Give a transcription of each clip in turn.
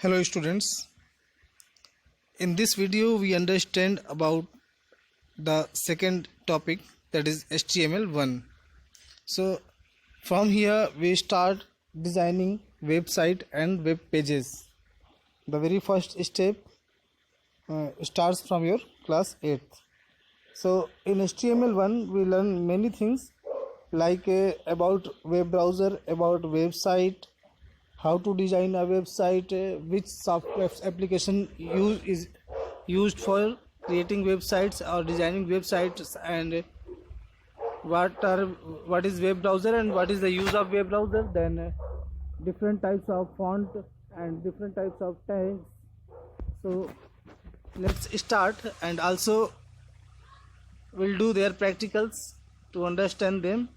Hello students, in this video we understand about the second topic, that is HTML1. So from here we start designing website and web pages. The very first step starts from your class 8th. So in HTML1 we learn many things like about web browser, about website, how to design a website, which software application is used for creating websites or designing websites, and what is web browser and what is the use of web browser. Then different types of font and different types of tags. So let's start, and also we'll do their practicals to understand them.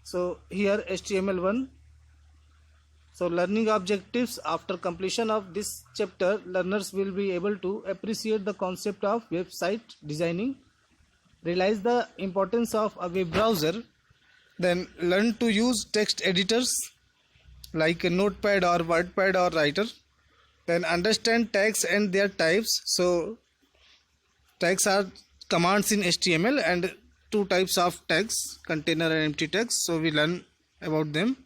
So here HTML1. So learning objectives: after completion of this chapter, learners will be able to appreciate the concept of website designing, realize the importance of a web browser, then learn to use text editors like a Notepad or WordPad or Writer, then understand tags and their types. So tags are commands in HTML, and two types of tags, container and empty tags. So we'll learn about them.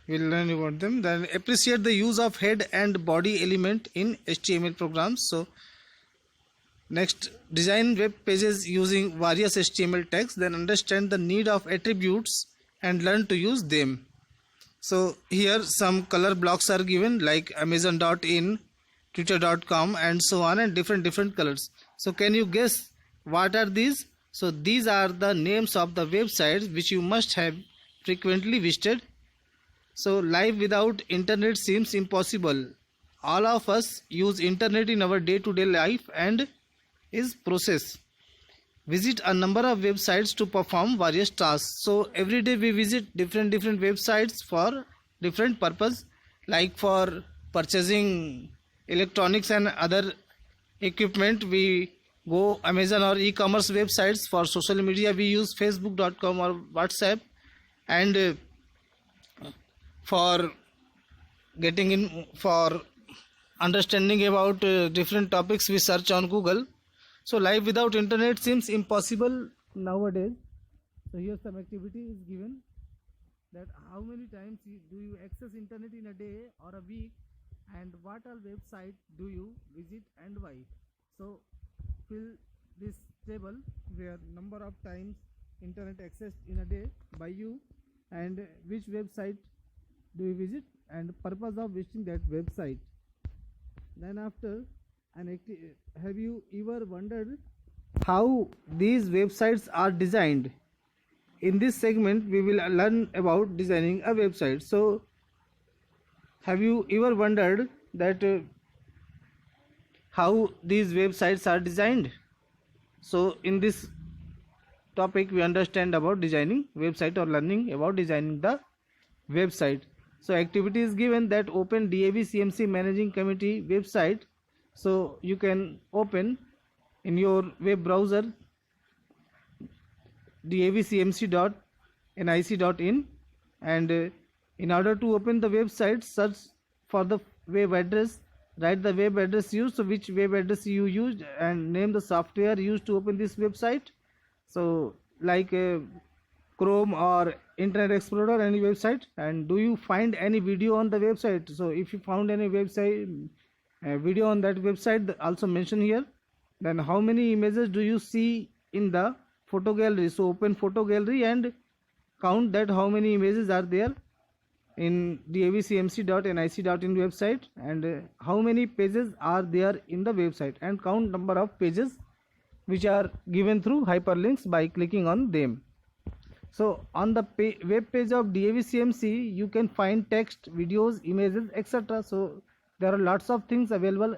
Then appreciate the use of head and body element in HTML programs. So next, design web pages using various HTML tags, then understand the need of attributes and learn to use them. So here some color blocks are given like Amazon.in, Twitter.com and so on, and different colors. So can you guess what are these? So these are the names of the websites which you must have frequently visited. So life without internet seems impossible. All of us use internet in our day-to-day life and is process. Visit a number of websites to perform various tasks. So every day we visit different websites for different purpose, like for purchasing electronics and other equipment we go Amazon or e-commerce websites. For social media we use Facebook.com or WhatsApp, and for getting in, for understanding about different topics we search on Google. So life without internet seems impossible nowadays. So here some activity is given, that how many times do you access internet in a day or a week, and what all website do you visit and why. So fill this table where number of times internet accessed in a day by you, and which website do you visit and purpose of visiting that website. Then after have you ever wondered how these websites are designed? In this segment we will learn about designing a website. So have you ever wondered that how these websites are designed? So in this topic we understand about designing website or learning about designing the website. So activity is given that open DAV CMC Managing Committee website. So you can open in your web browser davcmc.nic.in, and in order to open the website, search for the web address, write the web address used, so which web address you used, and name the software used to open this website. So like Chrome or Internet Explorer, any website. And do you find any video on the website? So if you found any website video on that website, also mention here. Then how many images do you see in the photo gallery? So open photo gallery and count that how many images are there in davcmc.nic.in website, and how many pages are there in the website, and count number of pages which are given through hyperlinks by clicking on them. So on the web page of DAVCMC you can find text, videos, images, etc. So there are lots of things available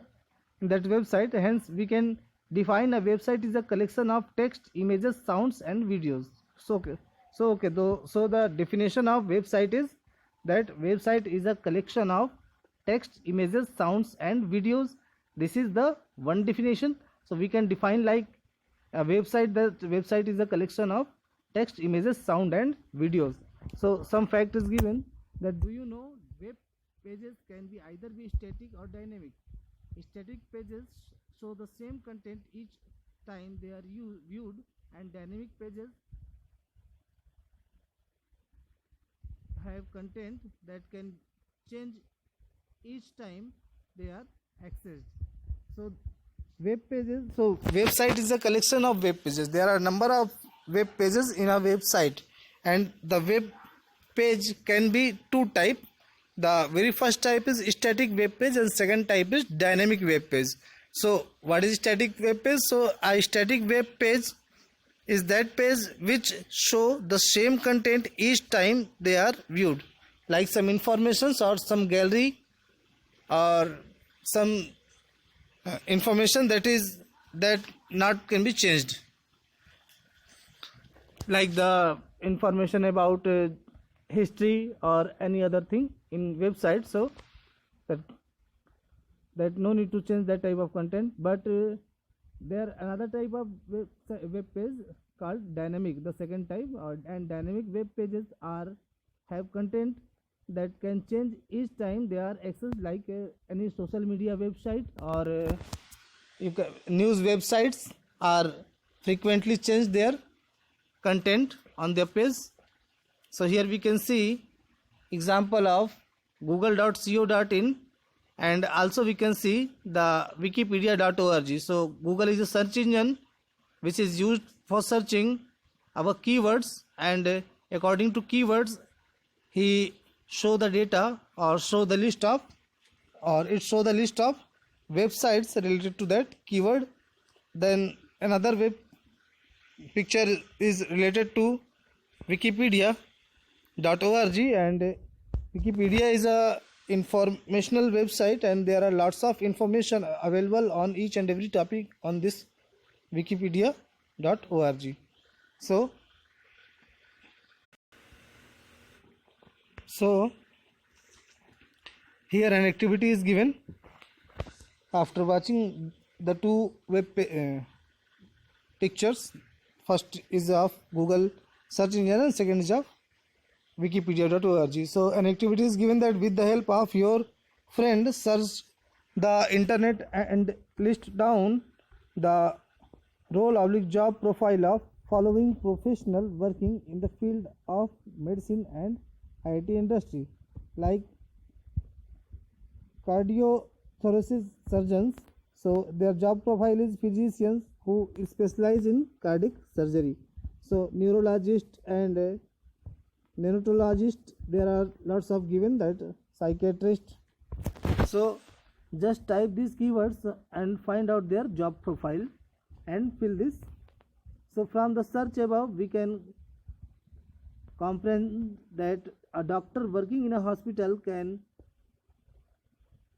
in that website. Hence we can define a website is a collection of text, images, sounds and videos. So the definition of website is that website is a collection of text, images, sounds and videos. This is the one definition. So we can define like a website, that website is a collection of text, images, sound and videos. So some fact is given that do you know web pages can be either be static or dynamic. Static pages show the same content each time they are viewed, and dynamic pages have content that can change each time they are accessed. So web pages, so website is a collection of web pages. There are a number of web pages in a website, and the web page can be two type. The very first type is static web page and second type is dynamic web page. So what is static web page? So a static web page is that page which show the same content each time they are viewed, like some informations or some gallery or some information that not can be changed, like the information about history or any other thing in website. So that no need to change that type of content. But there another type of web page called dynamic, the second type. And dynamic web pages have content that can change each time they are accessed, like any social media website or news websites are frequently change their content on their page. So here we can see example of google.co.in, and also we can see the wikipedia.org. So Google is a search engine which is used for searching our keywords, and according to keywords he show the data or show the list of, or it show the list of websites related to that keyword. Then another web picture is related to wikipedia.org, and Wikipedia is a informational website, and there are lots of information available on each and every topic on this wikipedia.org. So here an activity is given. After watching the two web pictures, first is of Google search engine and second is of wikipedia.org. So an activity is given that with the help of your friend search the internet and list down the role/job profile of following professional working in the field of medicine and IT industry, like cardiothoracic surgeons. So their job profile is physicians who specialize in cardiac surgery. So neurologist and neonatologist, there are lots of given, that psychiatrist. So just type these keywords and find out their job profile and fill this. So from the search above we can comprehend that a doctor working in a hospital can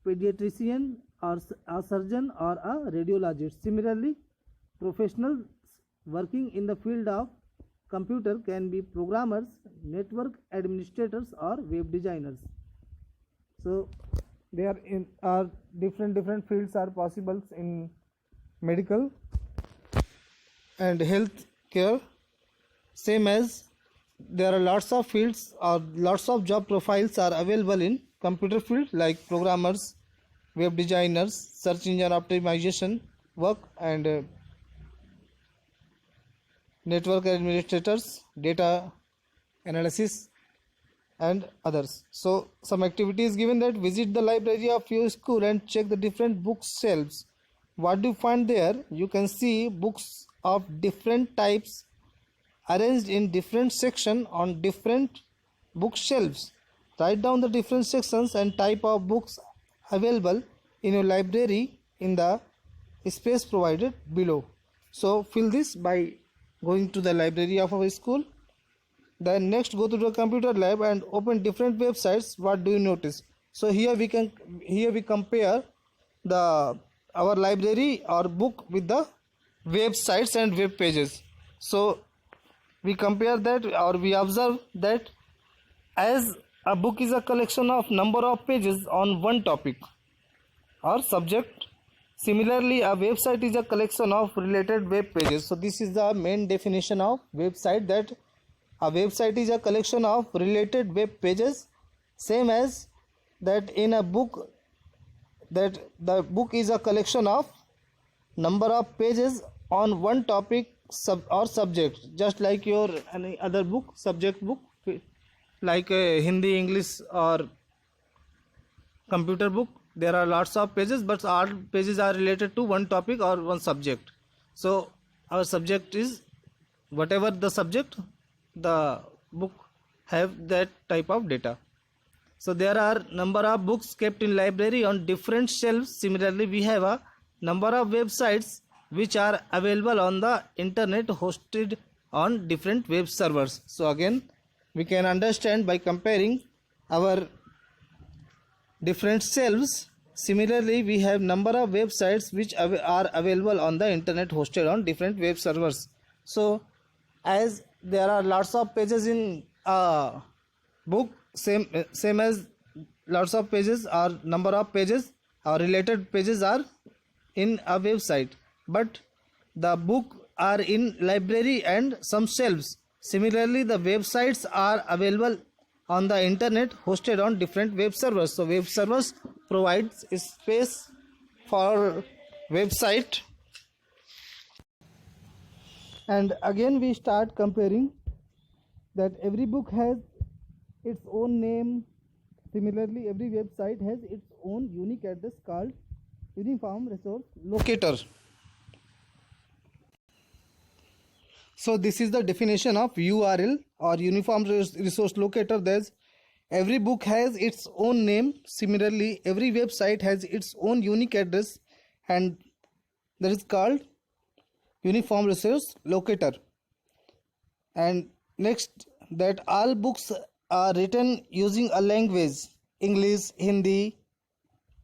pediatrician or a surgeon or a radiologist. Similarly, professionals working in the field of computer can be programmers, network administrators or web designers. So there are different fields are possible in medical and health care, same as there are lots of fields or lots of job profiles are available in computer field, like programmers, web designers, search engine optimization work, and network administrators, data analysis and others. So some activity is given that visit the library of your school and check the different bookshelves. What do you find there? You can see books of different types arranged in different sections on different bookshelves. Write down the different sections and type of books available in your library in the space provided below. So fill this by going to the library of our school. Then next go to the computer lab and open different websites. What do you notice? So here we compare our library or book with the websites and web pages. So we compare that, or we observe that as a book is a collection of number of pages on one topic or subject, similarly a website is a collection of related web pages. So this is the main definition of website, that a website is a collection of related web pages, same as that in a book, that the book is a collection of number of pages on one topic or subject, just like your any other book, subject book, like Hindi, English, or computer book. There are lots of pages, but all pages are related to one topic or one subject. So our subject is whatever the subject, the book have that type of data. So there are number of books kept in library on different shelves. Similarly, we have a number of websites which are available on the internet, hosted on different web servers. So again, we can understand by comparing our different shelves. Similarly, we have number of websites which are available on the internet, hosted on different web servers. So as there are lots of pages in a book, same as lots of pages or number of pages or related pages are in a website, but the book are in library and some shelves. Similarly, the websites are available on the internet, hosted on different web servers. So web servers provides space for website. And again we start comparing that every book has its own name. Similarly, every website has its own unique address called Uniform Resource Locator. So this is the definition of URL or Uniform Resource Locator. There's every book has its own name. Similarly, every website has its own unique address, and that is called Uniform Resource Locator. And next, that all books are written using a language, English, Hindi,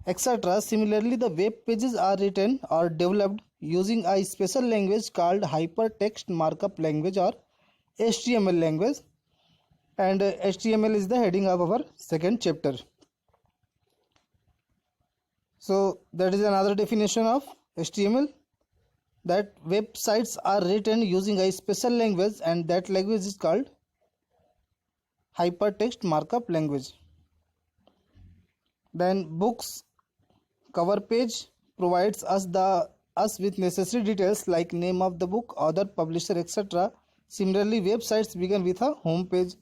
etc. Similarly, the web pages are written or developed using a special language called Hypertext Markup Language or HTML language, and HTML is the heading of our second chapter. So that is another definition of HTML, that websites are written using a special language, and that language is called Hypertext Markup Language. Then books cover page provides us with necessary details like name of the book, author, publisher, etc. Similarly, websites begin with a home page.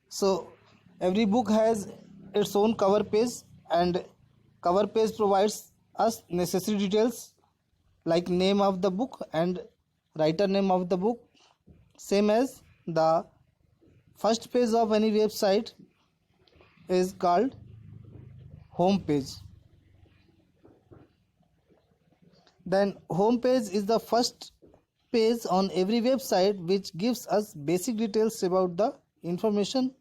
So every book has its own cover page, and cover page provides us necessary details like name of the book and writer name of the book, same as the first page of any website is called home page. Then home page is the first page on every website which gives us basic details about the information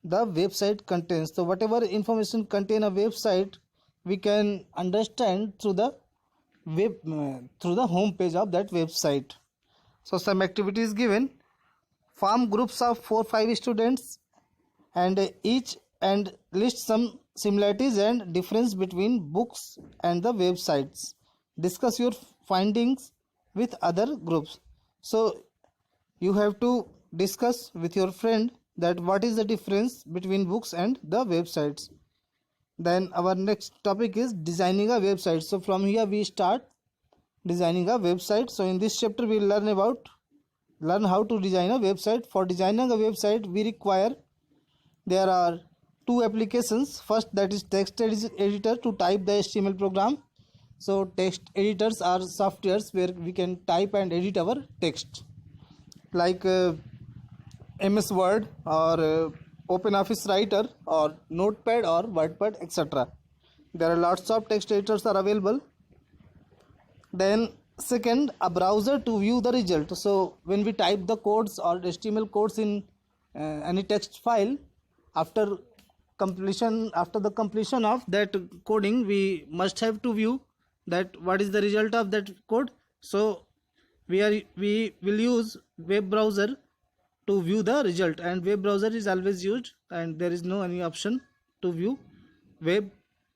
the website contains. So whatever information contain a website, we can understand through the through the home page of that website. So some activities given: form groups of 4-5 students and list some similarities and difference between books and the websites. Discuss your findings with other groups. So you have to discuss with your friend that what is the difference between books and the websites. Then our next topic is designing a website. So from here we start designing a website. So in this chapter we will learn how to design a website. For designing a website we require, there are two applications. First, that is text editor to type the HTML program. So text editors are softwares where we can type and edit our text, like MS Word or OpenOffice Writer or Notepad or WordPad, etc. There are lots of text editors are available. Then second, a browser to view the result. So when we type the codes or HTML codes in any text file, after the completion of that coding, we must have to view that what is the result of that code. So we will use web browser to view the result, and web browser is always used, and there is no any option to view web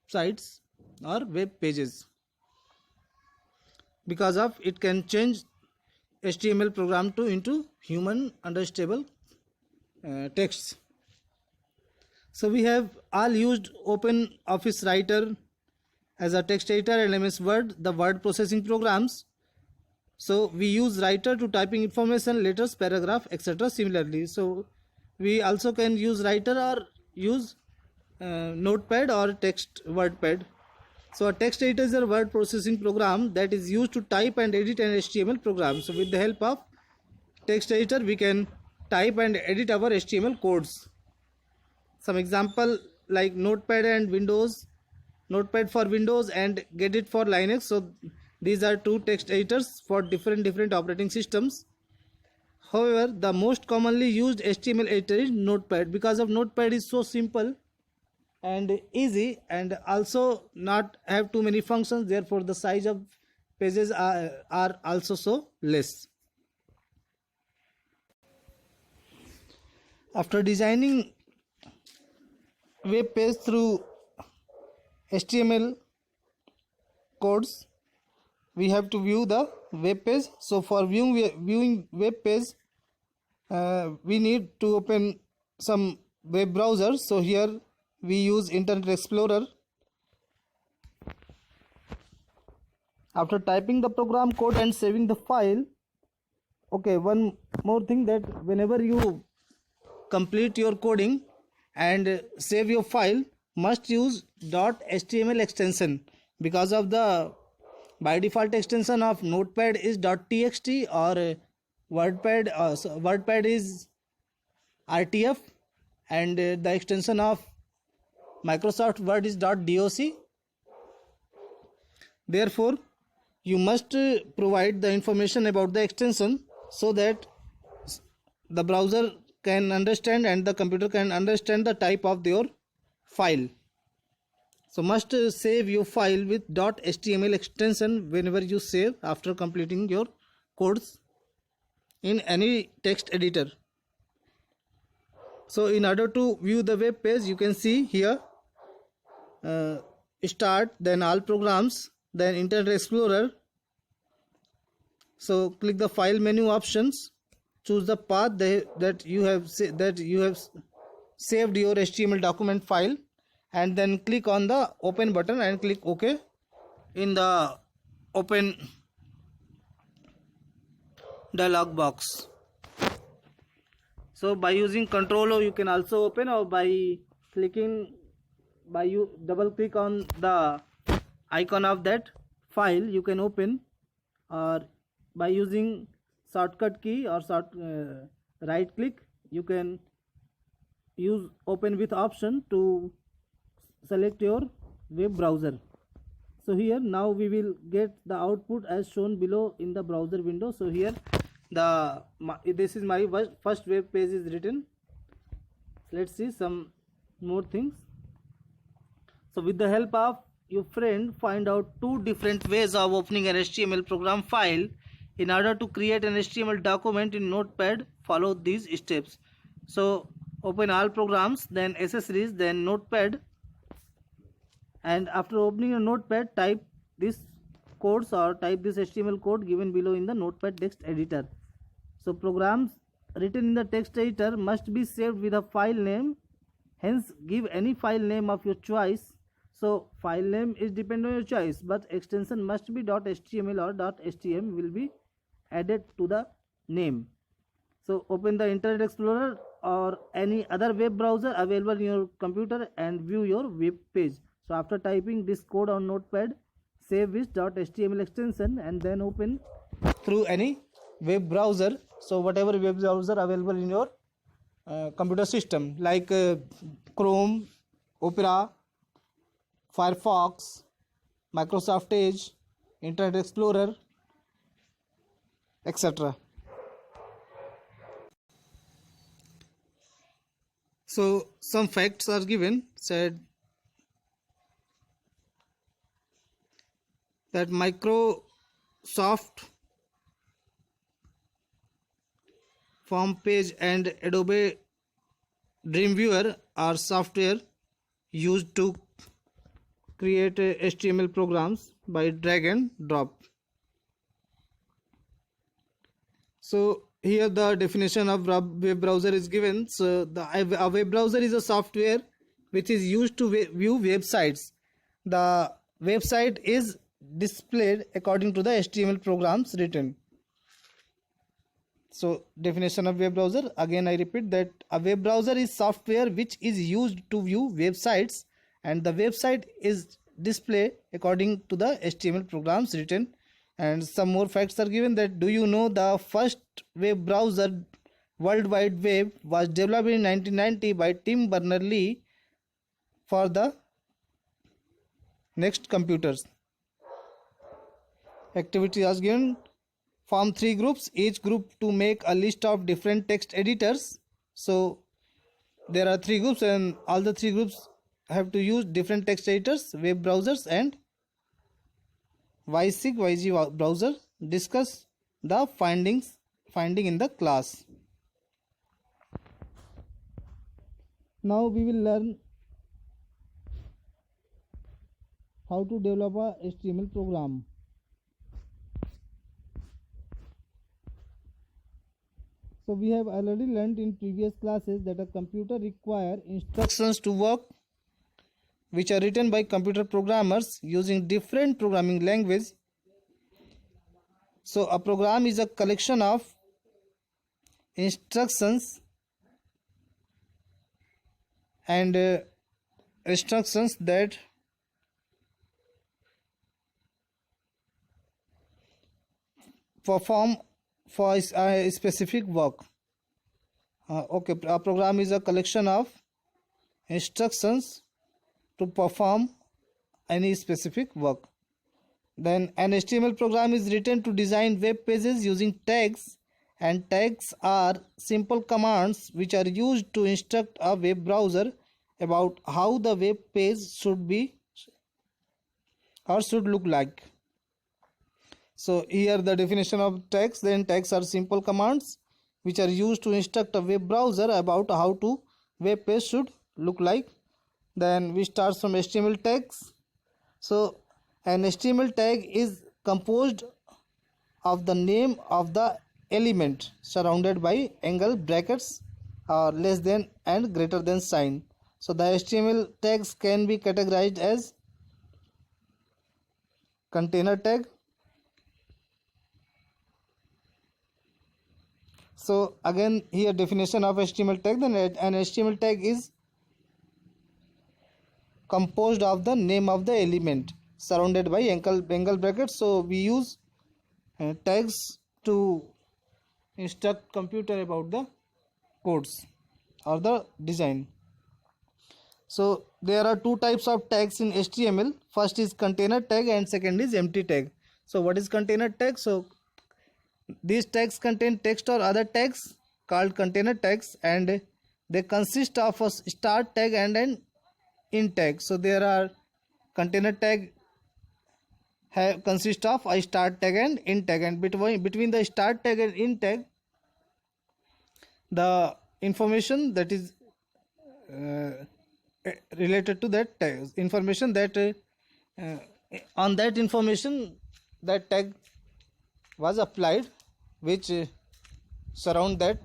sites or web pages, because of it can change HTML program into human understandable texts. So we have all used Open Office Writer as a text editor and MS Word, the word processing programs. So we use writer to typing information, letters, paragraph, etc. Similarly, so we also can use writer or use notepad or text wordpad. So a text editor is a word processing program that is used to type and edit an HTML program. So with the help of text editor we can type and edit our HTML codes. Some example like notepad and windows, notepad for windows and gedit for Linux. So these are two text editors for different operating systems. However, the most commonly used HTML editor is notepad, because of notepad is so simple and easy and also not have too many functions, therefore the size of pages are also so less. After designing web page through HTML codes, we have to view the web page. So for viewing web page, we need to open some web browser. So here we use Internet Explorer. After typing the program code and saving the file, okay, one more thing, that whenever you complete your coding and save your file, must use .html extension, because of the by default extension of notepad is .txt or wordpad is RTF, and the extension of Microsoft Word is .doc. Therefore you must provide the information about the extension so that the browser can understand and the computer can understand the type of your file. So must save your file with .html extension whenever you save after completing your codes in any text editor. So in order to view the web page, you can see here start, then all programs, then Internet Explorer. So click the file menu options, choose the path that you have saved your HTML document file, and then click on the open button and click OK in the open dialog box. So by using Control O you can also open, or by you double click on the icon of that file you can open, or by using shortcut key or right click you can use open with option to select your web browser. So here now we will get the output as shown below in the browser window. So here this is my first web page is written. Let's see some more things. So with the help of your friend, find out two different ways of opening an HTML program file. In order to create an HTML document in Notepad, follow these steps. So open all programs, then accessories, then Notepad, and after opening a Notepad, type this codes or type this HTML code given below in the Notepad text editor. So programs written in the text editor must be saved with a file name, hence give any file name of your choice. So file name is depend on your choice, but extension must be .html or .htm will be added to the name. So open the Internet Explorer or any other web browser available in your computer and view your web page. So after typing this code on Notepad, save with .html extension and then open through any web browser. So whatever web browser available in your computer system, like Chrome, Opera, Firefox, Microsoft Edge, Internet Explorer, etc. So some facts are given. Said that Microsoft Form Page and Adobe Dreamweaver are software used to create HTML programs by drag and drop. So here the definition of web browser is given. So a web browser is a software which is used to view websites. The website is displayed according to the HTML programs written. So definition of web browser, again I repeat that a web browser is software which is used to view websites, and the website is displayed according to the HTML programs written. And some more facts are given that, do you know the first web browser World Wide Web was developed in 1990 by Tim Berners-Lee for the Next computers. Activity was given, form 3 groups, each group to make a list of different text editors. So there are 3 groups and all the 3 groups have to use different text editors, web browsers and YG browser. Discuss the finding in the class. Now we will learn how to develop a HTML program. So we have already learned in previous classes that a computer requires instructions to work which are written by computer programmers using different programming language. So a program is a collection of instructions and instructions that perform for a specific work. A program is a collection of instructions to perform any specific work. Then an HTML program is written to design web pages using tags, and tags are simple commands which are used to instruct a web browser about how the web page should be or should look like. So here the definition of tags. Then tags are simple commands which are used to instruct a web browser about how to web page should look like. Then we start from HTML tags. So an HTML tag is composed of the name of the element surrounded by angle brackets or less than and greater than sign. So the HTML tags can be categorized as container tag. So again here definition of HTML tag. Then an HTML tag is composed of the name of the element surrounded by angle brackets. So we use tags to instruct computer about the codes or the design. So there are 2 types of tags in HTML. First is container tag and second is empty tag. So what is container tag? So these tags contain text or other tags called container tags, and they consist of a start tag and an end tag. So there are container tag consist of a start tag and end tag, and between the start tag and end tag the information that is related to that tag, information that on that information that tag was applied which surround that.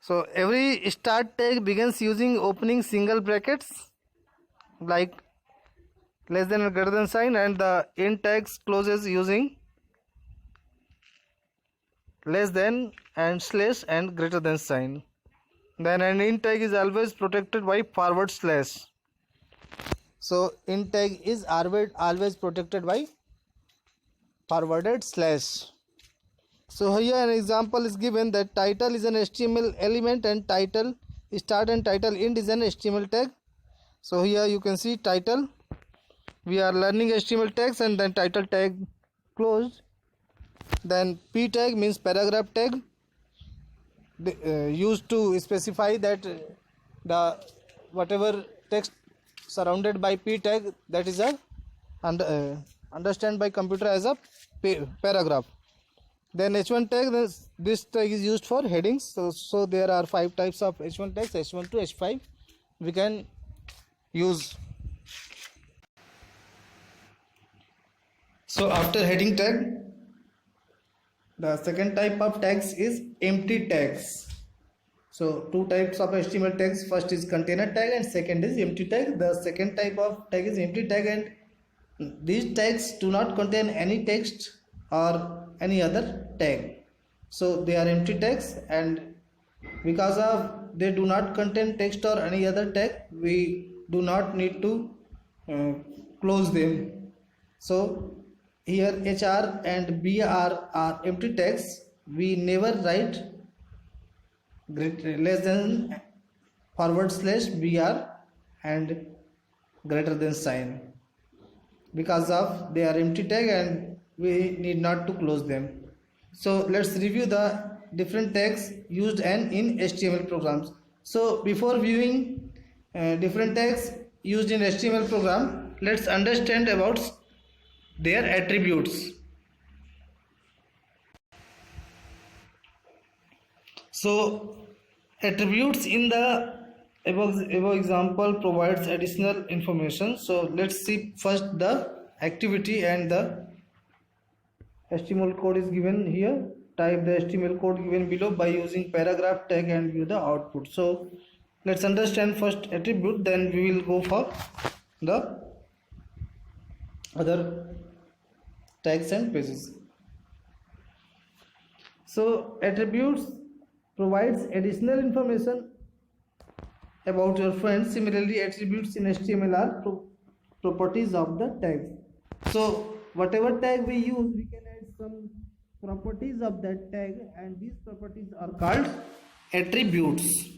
So every start tag begins using opening single brackets like less than or greater than sign, and the end tags closes using less than and slash and greater than sign. Then an end tag is always protected by forward slash. So end tag is always protected by forwarded slash. So here an example is given that title is an HTML element and title start and title end is an HTML tag. So here you can see title. We are learning HTML tags, and then title tag closed. Then p tag means paragraph tag, used to specify that the whatever text surrounded by p tag, that is a understand by computer as a paragraph. Then h1 tag, this tag is used for headings. So there are 5 types of h1 tags, h1 to h5 we can use. So after heading tag, the second type of tags is empty tags. So two types of HTML tags, first is container tag and second is empty tag. The second type of tag is empty tag, and these tags do not contain any text or any other tag, so they are empty tags, and because of they do not contain text or any other tag, we do not need to close them. So here HR and BR are empty tags. We never write less than /BR and greater than sign, because of they are empty tag and we need not to close them. So let's review the different tags used in HTML programs. So before viewing different tags used in HTML program, let's understand about their attributes. So attributes in the above example provides additional information. So let's see first the activity, and the HTML code is given here. Type the HTML code given below by using paragraph tag and view the output. So let's understand first attribute, then we will go for the other tags and pages. So attributes provides additional information about your friend. Similarly, attributes in HTML are properties of the tags. So whatever tag we use, we can add some properties of that tag, and these properties are called attributes.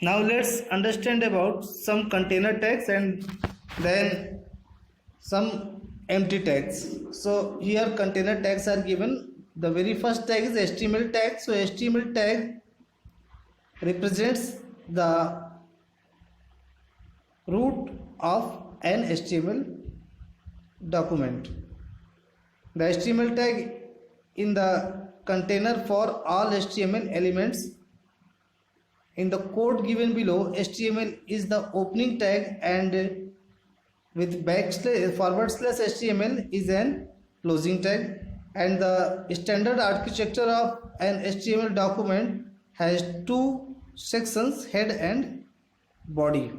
Now let's understand about some container tags and then some empty tags. So here container tags are given. The very first tag is HTML tag. So HTML tag represents the root of an HTML document. The HTML tag in the container for all HTML elements. In the code given below, HTML is the opening tag, and with /HTML is an closing tag, and the standard architecture of an HTML document has two sections, head and body.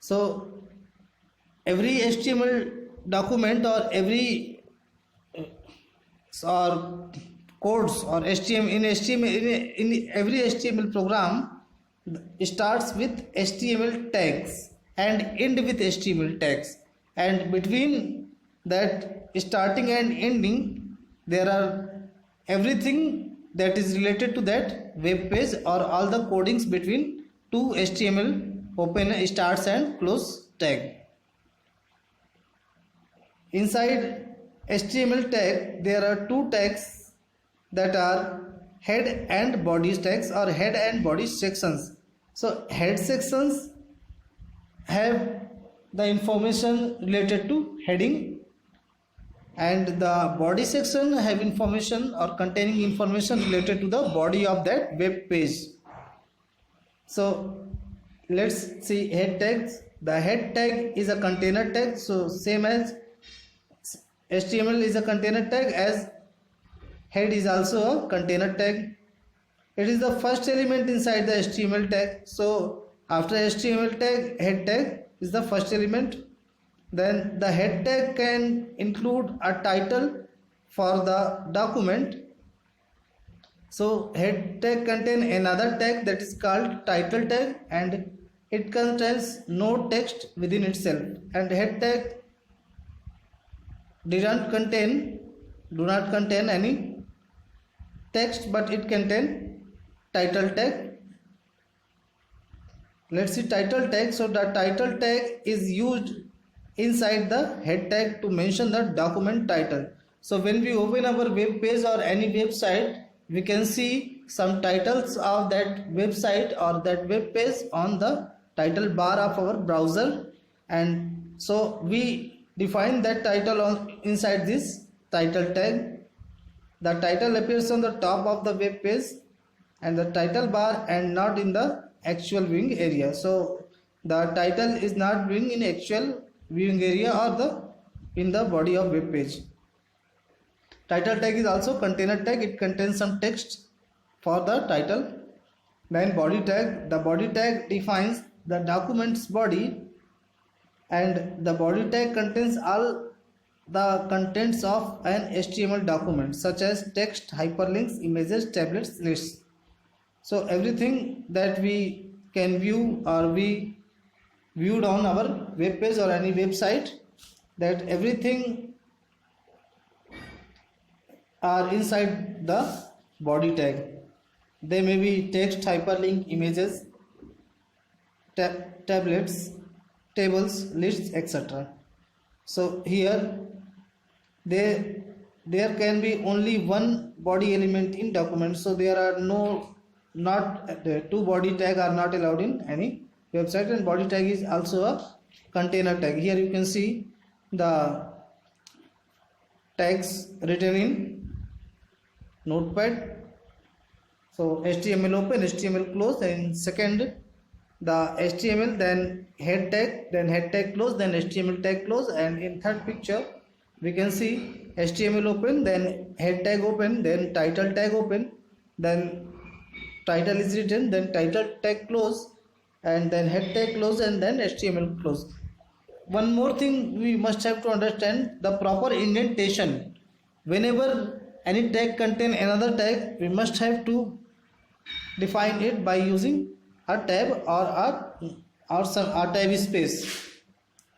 So every HTML document or every or codes or HTML in every HTML program starts with HTML tags and end with HTML tags, and between that starting and ending there are everything that is related to that web page, or all the codings between two HTML open, starts and close tag. Inside HTML tag there are two tags that are head and body tags, or head and body sections. So head sections have the information related to heading, and the body section have information or containing information related to the body of that web page. So let's see head tags. The head tag is a container tag, so same as HTML is a container tag, as head is also a container tag. It is the first element inside the HTML tag. So after HTML tag, head tag is the first element. Then the head tag can include a title for the document. So head tag contains another tag that is called title tag, and it contains no text within itself. And head tag do not contain any text, but it contains title tag. Let's see title tag. So the title tag is used inside the head tag to mention the document title. So when we open our web page or any website, we can see some titles of that website or that web page on the title bar of our browser, and so we define that title on inside this title tag. The title appears on the top of the web page and the title bar, and not in the actual viewing area. So the title is not viewing in actual viewing area or in the body of web page. Title tag is also container tag. It contains some text for the title. Then body tag. The body tag defines the document's body, and the body tag contains all the contents of an HTML document such as text, hyperlinks, images, tablets, lists. So everything that we can view or we viewed on our web page or any website, that everything are inside the body tag. They may be text, hyperlink, images, tablets, tables, lists, etc. So here there can be only one body element in document, so there are not two body tag are not allowed in any website. And body tag is also a container tag. Here you can see the tags written in Notepad. So HTML open, HTML close, and second the HTML, then head tag close, then HTML tag close, and in third picture we can see HTML open, then head tag open, then title tag open, then title is written, then title tag close, and then head tag close, and then HTML close. One more thing we must have to understand: the proper indentation. Whenever any tag contain another tag, we must have to define it by using a tab or some tab space,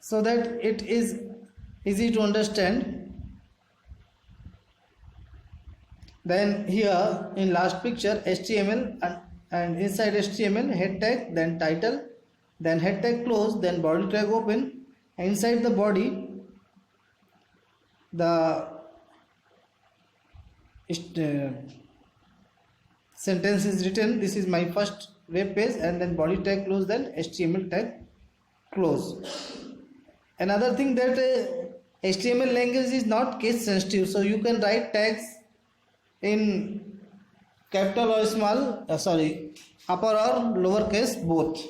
so that it is easy to understand. Then here in last picture, HTML and inside HTML head tag, then title, then head tag close, then body tag open. Inside the body, the sentence is written, this is my first web page, and then body tag close, then HTML tag close. Another thing that HTML language is not case sensitive, so you can write tags in capital or small, upper or lower case both,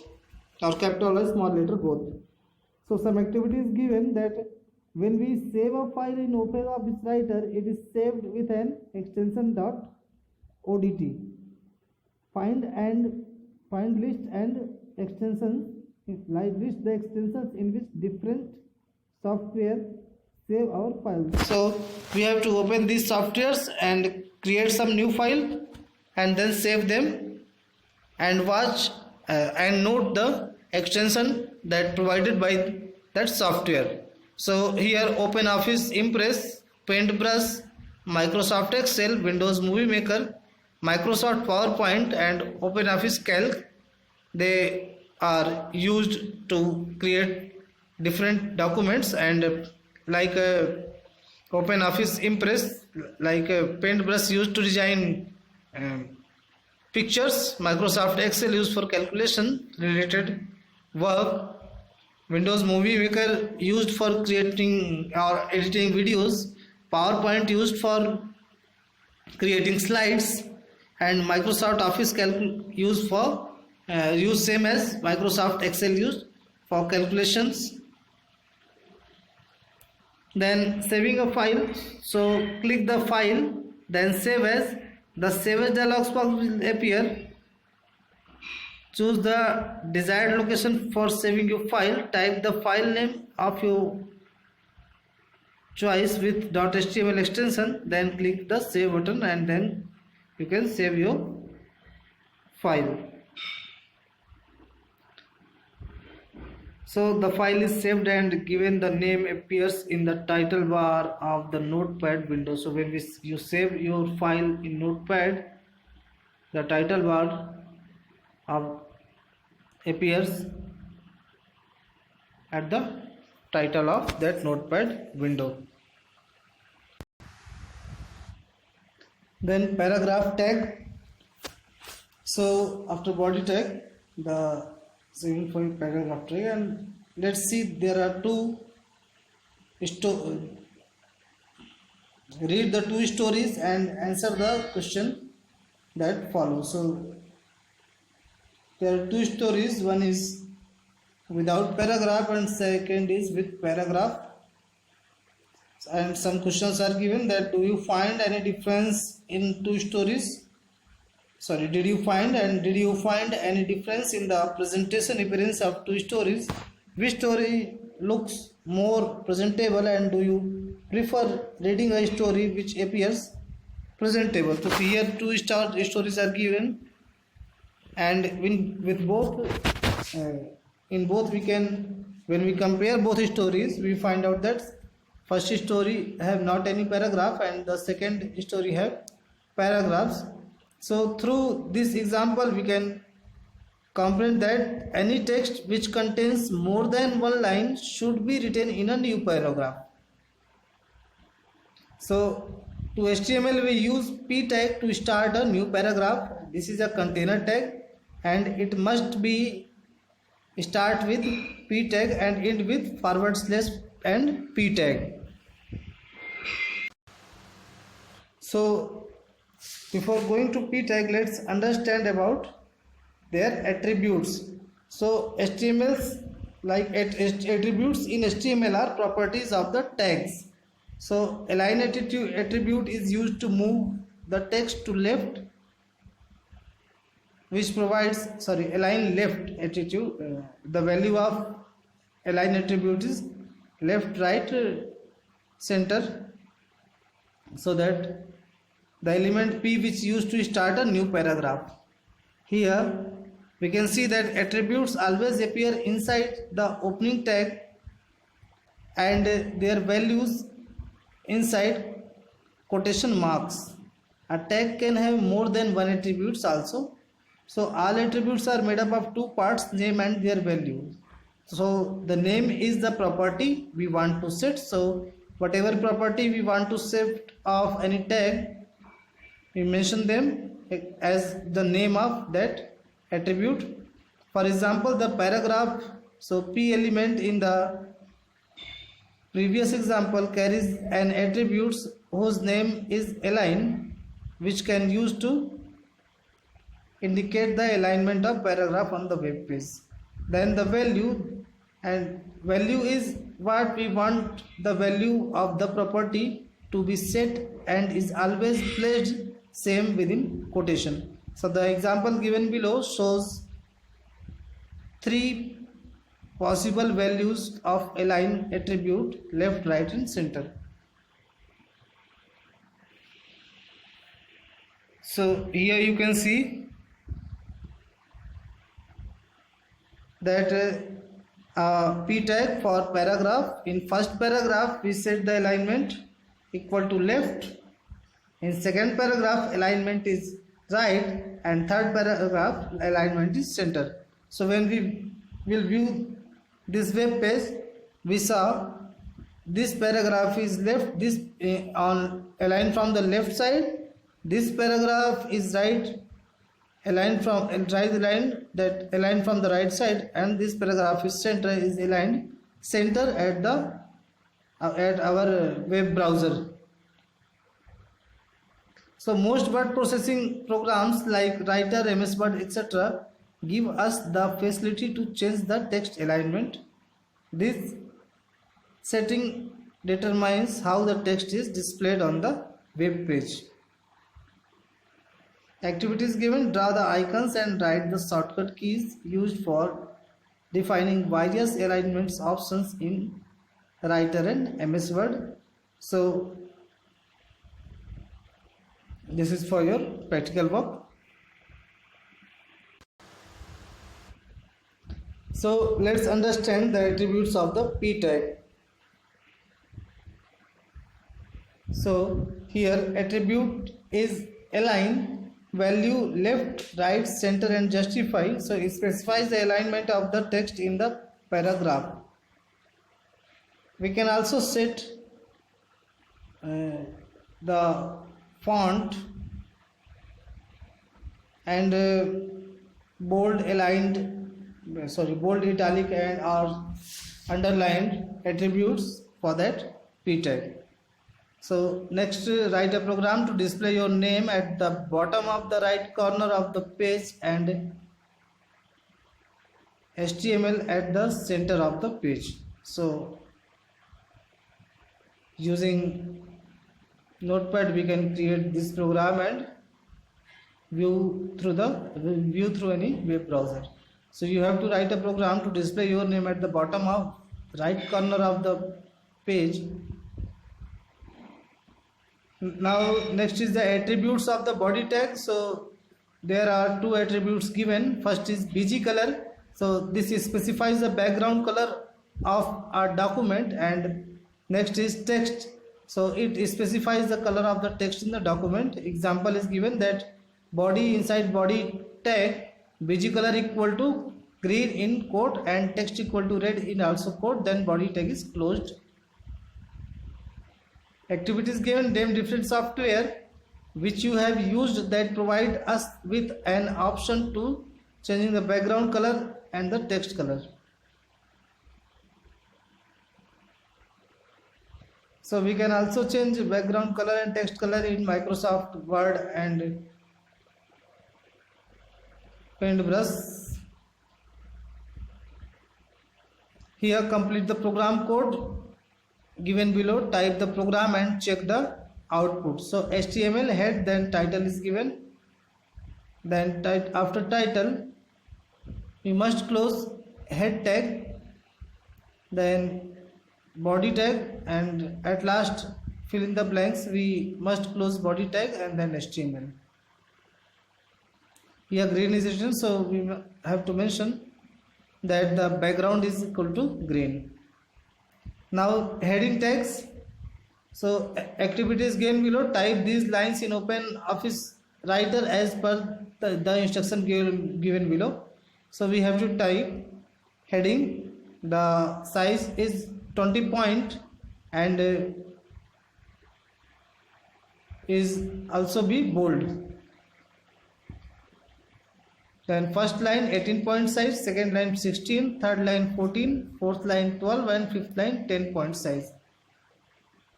or capital or small letter both. So some activity is given that when we save a file in OpenOffice Writer, it is saved with an extension .odt. Find list and extensions, like list the extensions in which different software save our files. So we have to open these softwares and create some new file and then save them, and watch and note the extension that provided by that software. So here OpenOffice Impress, Paintbrush, Microsoft Excel, Windows Movie Maker, Microsoft PowerPoint, and OpenOffice Calc, they are used to create different documents. And like OpenOffice Impress, like Paintbrush used to design pictures, Microsoft Excel used for calculation related work, Windows Movie Maker used for creating or editing videos, PowerPoint used for creating slides, and Microsoft Office Calc used for same as Microsoft Excel used for calculations. Then saving a file, so click the file, then save as. The save as dialog box will appear. Choose the desired location for saving your file. Type the file name of your choice with .html extension, then click the save button, and then you can save your file. So the file is saved and given the name appears in the title bar of the Notepad window. So when you save your file in Notepad, the title bar appears at the title of that Notepad window. Then paragraph tag. So after body tag, the saving for paragraph tag, and let's see, there are read the two stories and answer the question that follows. So there are two stories, one is without paragraph and second is with paragraph. And some questions are given that do you find any difference in two stories? Sorry, did you find any difference in the presentation appearance of two stories? Which story looks more presentable, and do you prefer reading a story which appears presentable? So here two stories are given, and with both in both we can, when we compare both stories, we find out that first story have not any paragraph and the second story have paragraphs. So through this example we can comprehend that any text which contains more than one line should be written in a new paragraph. So to HTML we use p tag to start a new paragraph. This is a container tag and it must be start with p tag and end with / and p tag. So before going to p tag, let's understand about their attributes. So HTML's attributes in HTML are properties of the tags. So align attribute is used to move the text to left, which provides align left attribute. The value of align attribute is left, right, center, so that the element p which used to start a new paragraph. Here we can see that attributes always appear inside the opening tag and their values inside quotation marks. A tag can have more than one attributes also. So all attributes are made up of two parts, name and their value. So the name is the property we want to set. So whatever property we want to set of any tag, we mention them as the name of that attribute. For example, the paragraph, so p element in the previous example carries an attribute whose name is align, which can use to indicate the alignment of paragraph on the web page. Then the value, and value is what we want the value of the property to be set and is always placed same within quotation. So the example given below shows three possible values of align attribute: left, right and center. So here you can see that p tag for paragraph. In first paragraph we set the alignment equal to left, in second paragraph alignment is right, and third paragraph alignment is center. So when we will view this web page, we saw this paragraph is left, this on aligned from the left side, this paragraph is right, aligned from that aligned from the right side, and this paragraph is aligned center at the at our web browser. So most word processing programs like Writer, MS Word, etc. give us the facility to change the text alignment. This setting determines how the text is displayed on the web page. Activities given: draw the icons and write the shortcut keys used for defining various alignments options in Writer and MS Word. So this is for your practical work. So let's understand the attributes of the p tag. So here attribute is align, value left, right, center and justify. So it specifies the alignment of the text in the paragraph. We can also set the font and bold, italic and or underlined attributes for that p tag. So next, write a program to display your name at the bottom of the right corner of the page and HTML at the center of the page. So Using Notepad we can create this program and view through any web browser. So you have to write a program to display your name at the bottom of right corner of the page. Now next is the attributes of the body tag. So there are two attributes given. First is BG color. So this specifies the background color of our document, and next is text. So it specifies the color of the text in the document. Example is given that body inside body tag BG color equal to green in quote and text equal to red in also quote, then body tag is closed. Activities given, name different software which you have used that provide us with an option to changing the background color and the text color. So we can also change background color and text color in Microsoft Word and Paintbrush. Here complete the program code given below, type the program and check the output. So HTML head, then title is given, then after title we must close head tag, then body tag, and at last fill in the blanks. We must close body tag and then HTML. Here green is written, so we have to mention that the background is equal to green. Now heading tags. So activities given below, type these lines in Open Office Writer as per the instruction given below. So we have to type heading, the size is 20 point and is also be bold. Then first line 18 point size, second line 16, third line 14, fourth line 12 and fifth line 10 point size.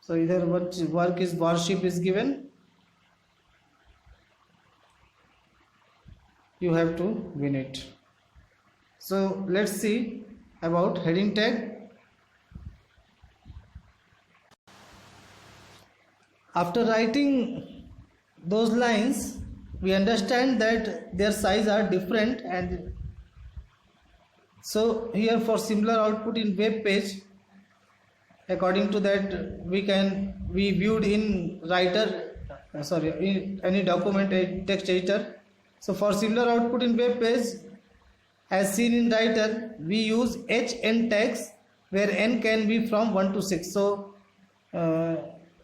So either what work is warship is given, you have to win it. So let's see about heading tag. After writing those lines, we understand that their size are different, and so here for similar output in web page, according to that we viewed in in any document a text editor. So for similar output in web page as seen in writer, we use HN tags where n can be from 1 to 6. So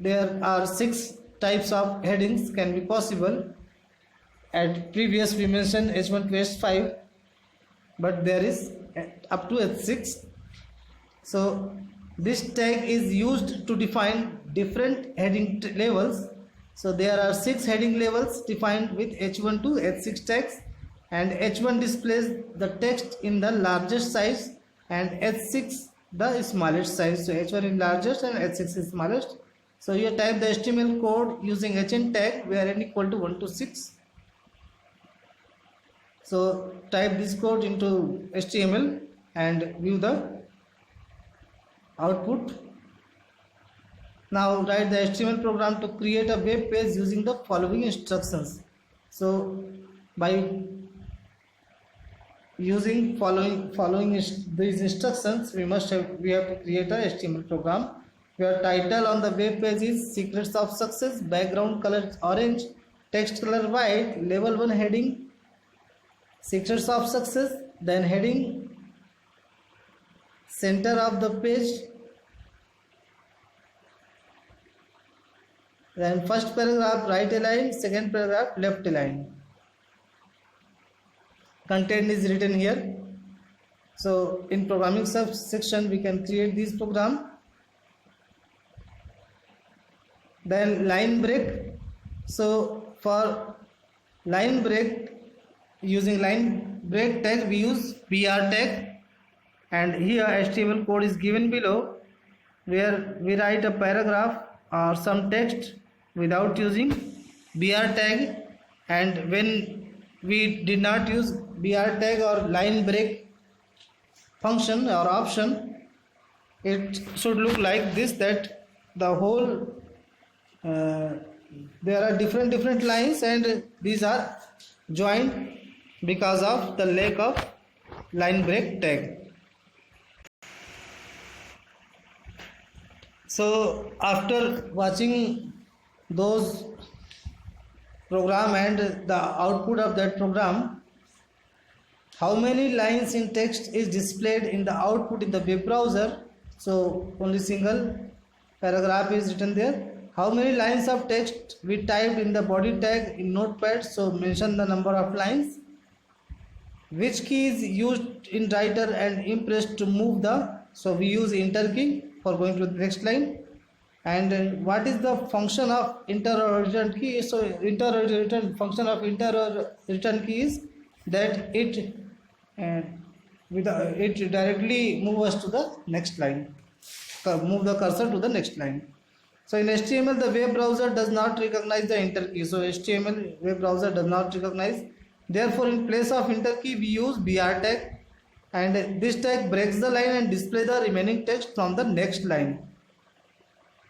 there are 6 types of headings can be possible. At previous we mentioned H1 to H5, but there is up to H6. So this tag is used to define different heading levels. So there are 6 heading levels defined with H1 to H6 tags, and H1 displays the text in the largest size and H6 the smallest size. So H1 is largest and H6 is smallest. So you type the HTML code using HN tag where n equal to 1 to 6. So type this code into HTML and view the output. Now write the HTML program to create a web page using the following instructions. So by using following these instructions, we have to create a HTML program where title on the web page is Secrets of Success, background color orange, text color white, level 1 heading Secrets of Success, then heading center of the page, then first paragraph right align, second paragraph left align. Content is written here. So in programming section we can create this program. Then line break. So for line break, using line break tag we use BR tag, and here HTML code is given below where we write a paragraph or some text without using BR tag, and when we did not use BR tag or line break function or option, it should look like this, that the whole there are different lines, and these are joined because of the lack of line break tag. So after watching those program and the output of that program, how many lines in text is displayed in the output in the web browser? So only single paragraph is written there. How many lines of text we typed in the body tag in Notepad? So mention the number of lines. Which key is used in writer and impress to move the? So we use enter key for going to the next line. And what is the function of enter or return key? So enter or return function of enter or return key is that it directly moves us to the next line. Move the cursor to the next line. So in HTML, the web browser does not recognize the enter key. So HTML web browser does not recognize. Therefore, in place of enter key, we use BR tag, and this tag breaks the line and display the remaining text from the next line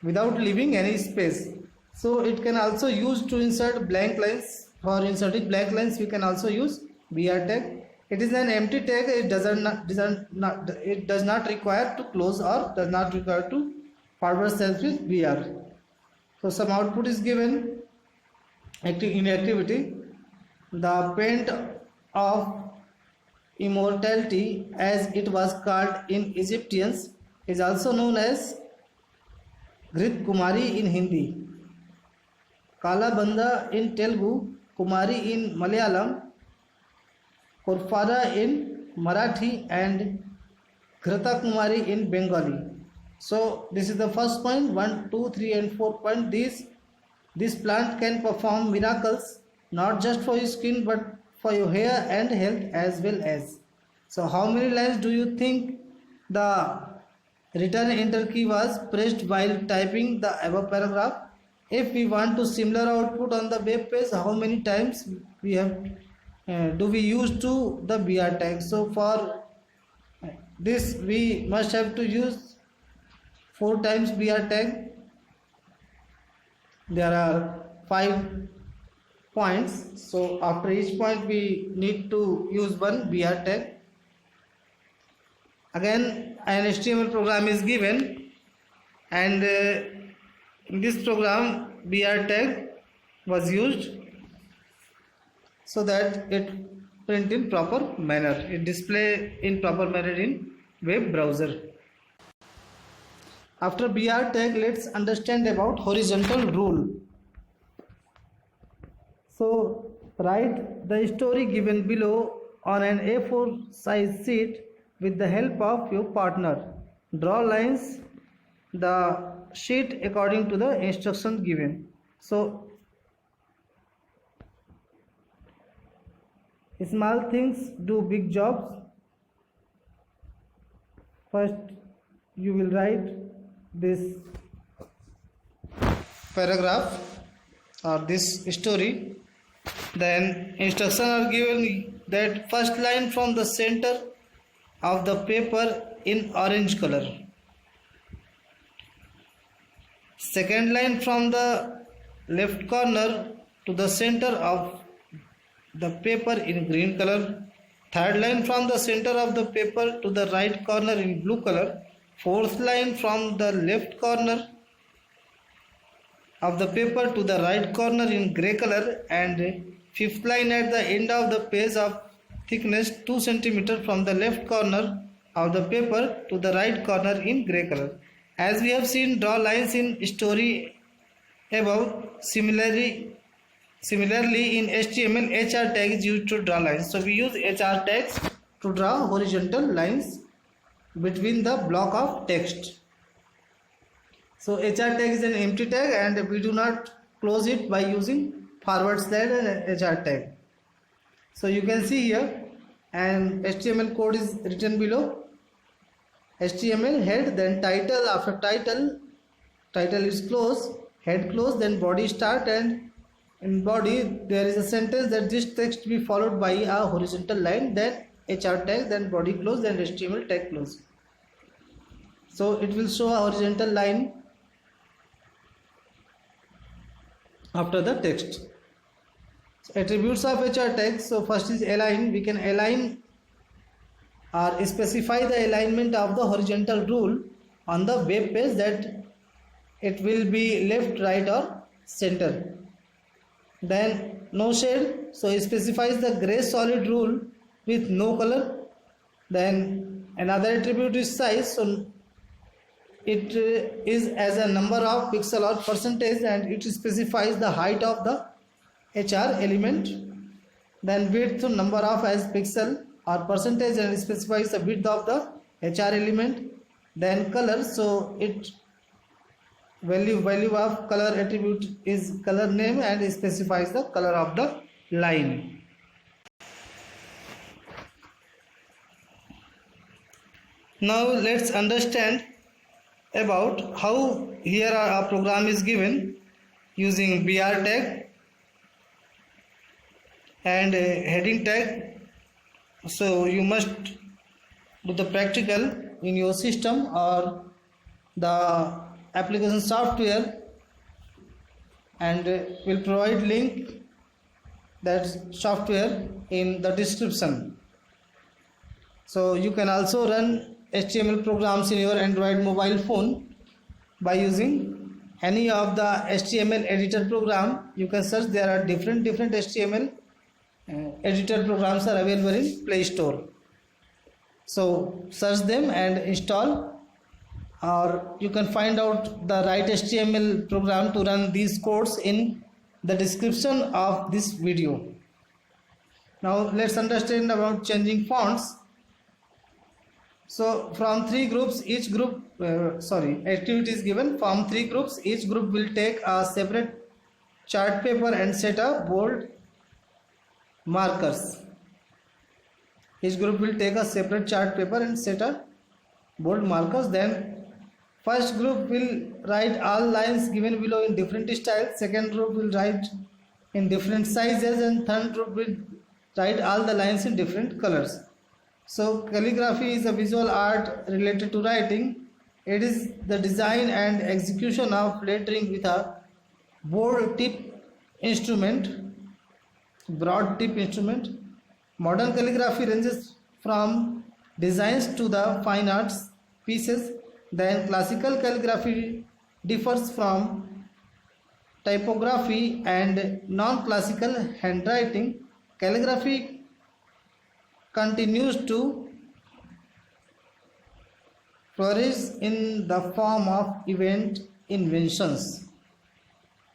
without leaving any space. So it can also use to insert blank lines. For inserting blank lines, we can also use BR tag. It is an empty tag. It does not require to close or does not require to forward slash with BR. So some output is given in activity. The paint of immortality, as it was called in Egyptians, is also known as Grit Kumari in Hindi, Kala Banda in Telugu, Kumari in Malayalam, Kurfara in Marathi, and Ghrata Kumari in Bengali. So this is the first point. 1, 2, 3 and 4 point. This plant can perform miracles not just for your skin but for your hair and health as well as. So how many lines do you think the return enter key was pressed while typing the above paragraph? If we want to similar output on the web page, how many times we have do we use to the BR tag? So for this we must have to use 4 times BR tag. There are 5 points, so after each point we need to use one BR tag. Again, an HTML program is given, and in this program BR tag was used so that it print in proper manner, it display in proper manner in web browser. After BR tag, let's understand about horizontal rule. So write the story given below on an A4 size sheet with the help of your partner. Draw lines the sheet according to the instructions given. So small things do big jobs. First you will write this paragraph or this story. Then instructions are given that first line from the center of the paper in orange color, second line from the left corner to the center of the paper in green color, third line from the center of the paper to the right corner in blue color, fourth line from the left corner of the paper to the right corner in gray color, and fifth line at the end of the page of thickness 2 cm from the left corner of the paper to the right corner in gray color. As we have seen, draw lines in story above. Similarly in HTML, HR tag is used to draw lines. So we use HR tags to draw horizontal lines between the block of text. So HR tag is an empty tag, and we do not close it by using forward slash and HR tag. So you can see here, and HTML code is written below. HTML head, then title. After title is close, head close, then body start, and in body there is a sentence that this text be followed by a horizontal line, then HR tag, then body close, then HTML tag close. So it will show a horizontal line after the text. So attributes of HR text. So first is align. We can align or specify the alignment of the horizontal rule on the web page, that it will be left, right or center. Then no shade, so it specifies the gray solid rule with no color. Then another attribute is size, so it is as a number of pixel or percentage, and it specifies the height of the HR element. Then width, number of as pixel or percentage, and it specifies the width of the HR element. Then color, so it value of color attribute is color name, and it specifies the color of the line. Now let's understand about how here our program is given using BR tag and heading tag. So you must do the practical in your system or the application software, and will provide link that software in the description. So you can also run HTML programs in your Android mobile phone by using any of the HTML editor program. You can search, there are different HTML editor programs are available in Play Store. So search them and install, or you can find out the right HTML program to run these codes in the description of this video. Now let's understand about changing fonts. So from three groups, each group activity is given from three groups. Each group will take a separate chart paper and set a bold markers. Each group will take a separate chart paper and set a bold markers. Then first group will write all lines given below in different styles. Second group will write in different sizes, and third group will write all the lines in different colors. So calligraphy is a visual art related to writing. It is the design and execution of lettering with a broad tip instrument. Modern calligraphy ranges from designs to the fine arts pieces. Then classical calligraphy differs from typography and non-classical handwriting. Calligraphy continues to flourish in the form of event inventions.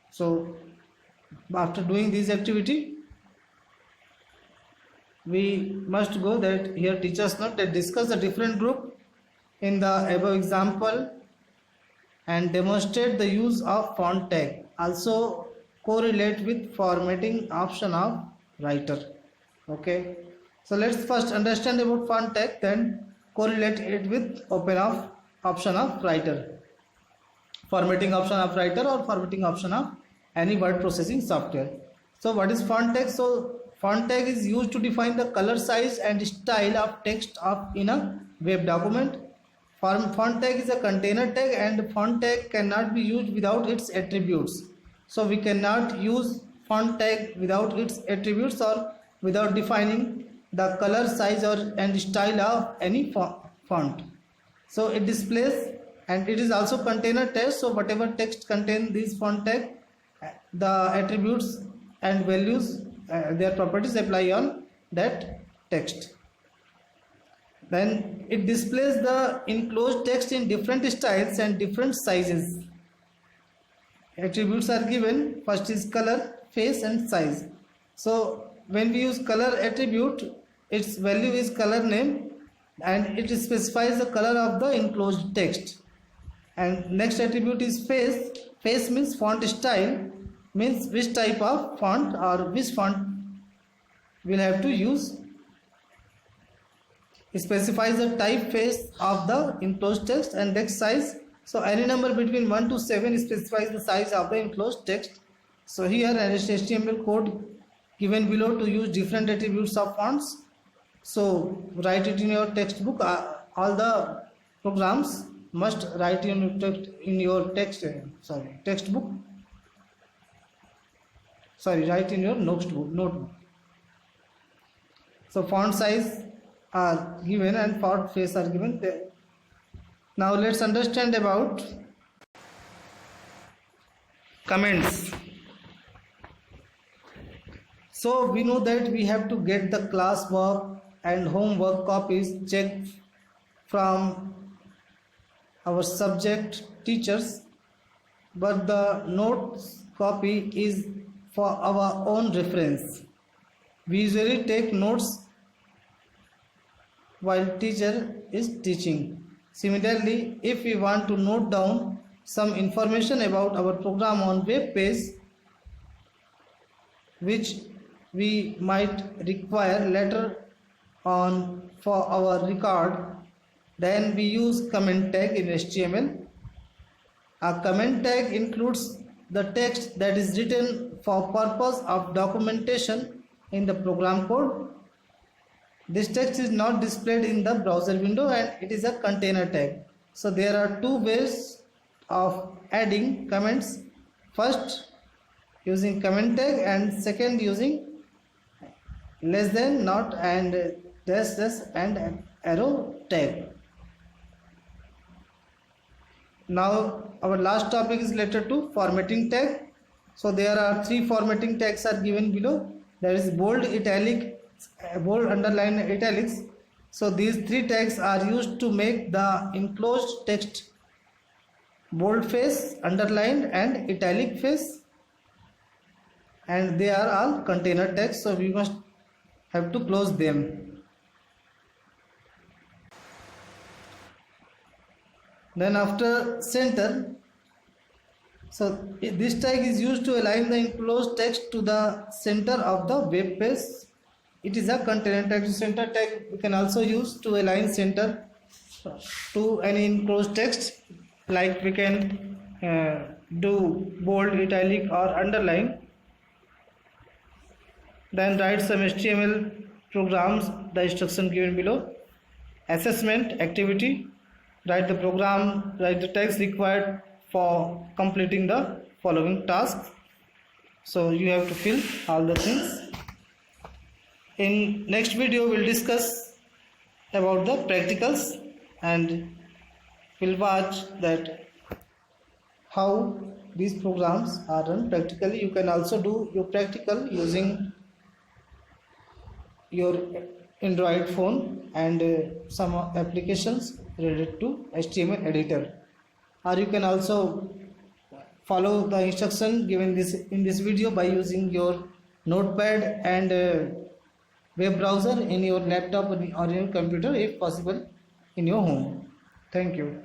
So after doing this activity, we must go that here teachers note that discuss the different group in the above example and demonstrate the use of font tag. Also correlate with formatting option of writer. Okay. So let's first understand about font tag, then correlate it with option of writer, formatting option of writer or formatting option of any word processing software. So what is font tag? So font tag is used to define the color, size and style of text in a web document. Font tag is a container tag, and font tag cannot be used without its attributes. So we cannot use font tag without its attributes or without defining the color, size and style of any font. So it displays, and it is also container tag. So whatever text contain this font tag, the attributes and values, their properties apply on that text. Then it displays the enclosed text in different styles and different sizes. Attributes are given. First is color, face and size. So when we use color attribute, its value is color name, and it specifies the color of the enclosed text. And next attribute is face. Face means font style, means which type of font or which font we'll have to use. It specifies the typeface of the enclosed text. And text size, so any number between 1 to 7 specifies the size of the enclosed text. So here an HTML code given below to use different attributes of fonts. So write it in your textbook. All the programs must write in your textbook. write in your notebook. So font size are given and font face are given there. Now let's understand about comments. So we know that we have to get the class work and homework copies checked from our subject teachers, but the notes copy is for our own reference. We usually take notes while teacher is teaching. Similarly, if we want to note down some information about our program on web page, which we might require later on for our record, then we use comment tag in HTML. A comment tag includes the text that is written for purpose of documentation in the program code. This text is not displayed in the browser window and it is a container tag. So there are two ways of adding comments. First, using comment tag, and second using less than, not, and dash and arrow tag. Now our last topic is related to formatting tag. So there are three formatting tags are given below. There is bold, italic, bold, underline, italics. So these three tags are used to make the enclosed text bold face, underlined, and italic face, and they are all container tags, so we must have to close them. Then after center, so this tag is used to align the enclosed text to the center of the web page. It is a container tag. Center tag we can also use to align center to any enclosed text, like we can do bold, italic, or underline. Then write some HTML programs, the instruction given below. Assessment activity, write the program, write the text required for completing the following tasks. So you have to fill all the things. In next video we'll discuss about the practicals, and we'll watch that how these programs are run practically. You can also do your practical using your Android phone and some applications related to HTML editor, or you can also follow the instruction given in this video by using your notepad and web browser in your laptop or in your computer, if possible in your home. Thank you.